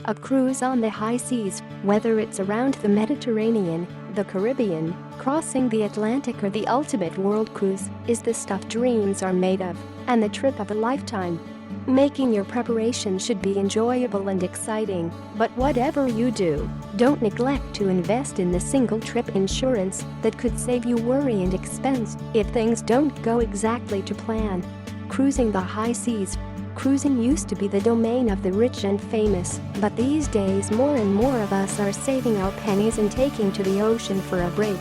A cruise on the high seas, whether it's around the Mediterranean, the Caribbean, crossing the Atlantic or the ultimate world cruise, is the stuff dreams are made of, and the trip of a lifetime. Making your preparation should be enjoyable and exciting, but whatever you do, don't neglect to invest in the single trip insurance that could save you worry and expense if things don't go exactly to plan. Cruising the high seas. Cruising used to be the domain of the rich and famous, but these days more and more of us are saving our pennies and taking to the ocean for a break.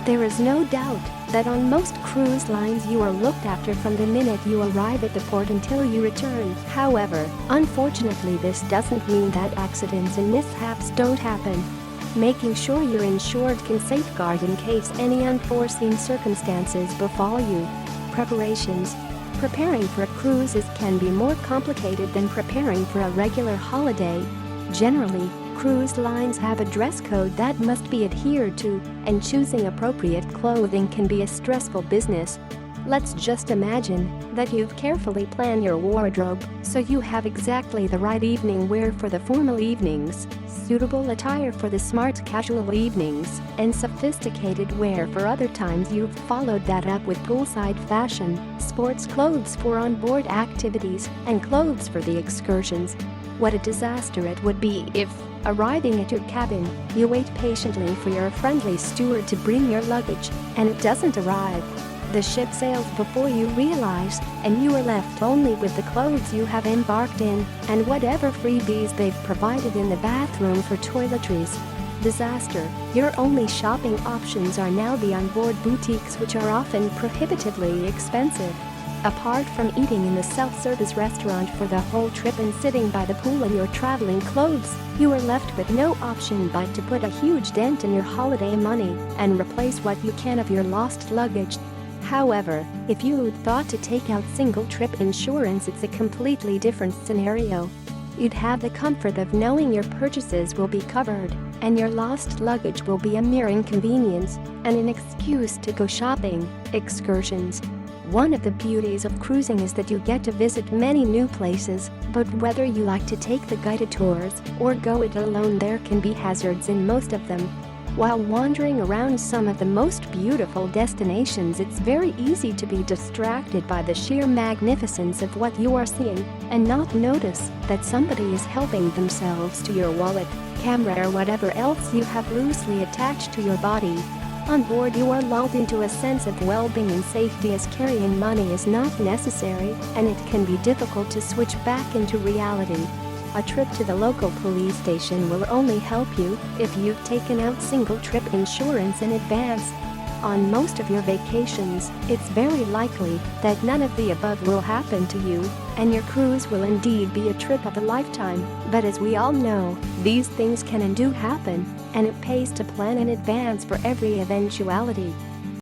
There is no doubt that on most cruise lines you are looked after from the minute you arrive at the port until you return. However, unfortunately this doesn't mean that accidents and mishaps don't happen. Making sure you're insured can safeguard in case any unforeseen circumstances befall you. Preparations. Preparing for a cruise can be more complicated than preparing for a regular holiday. Generally, cruise lines have a dress code that must be adhered to, and choosing appropriate clothing can be a stressful business. Let's just imagine that you've carefully planned your wardrobe so you have exactly the right evening wear for the formal evenings, suitable attire for the smart casual evenings, and sophisticated wear for other times. You've followed that up with poolside fashion, sports clothes for on-board activities, and clothes for the excursions. What a disaster it would be if, arriving at your cabin, you wait patiently for your friendly steward to bring your luggage, and it doesn't arrive. The ship sails before you realize, and you are left only with the clothes you have embarked in and whatever freebies they've provided in the bathroom for toiletries. Disaster. Your only shopping options are now the onboard boutiques, which are often prohibitively expensive. Apart from eating in the self-service restaurant for the whole trip and sitting by the pool in your traveling clothes, you are left with no option but to put a huge dent in your holiday money and replace what you can of your lost luggage. However, if you'd thought to take out single-trip insurance, it's a completely different scenario. You'd have the comfort of knowing your purchases will be covered, and your lost luggage will be a mere inconvenience and an excuse to go shopping. Excursions. One of the beauties of cruising is that you get to visit many new places, but whether you like to take the guided tours or go it alone, there can be hazards in most of them. While wandering around some of the most beautiful destinations, it's very easy to be distracted by the sheer magnificence of what you are seeing and not notice that somebody is helping themselves to your wallet, camera, or whatever else you have loosely attached to your body. On board, you are lulled into a sense of well-being and safety, as carrying money is not necessary, and it can be difficult to switch back into reality. A trip to the local police station will only help you if you've taken out single-trip insurance in advance. On most of your vacations, it's very likely that none of the above will happen to you, and your cruise will indeed be a trip of a lifetime. But as we all know, these things can and do happen, and it pays to plan in advance for every eventuality.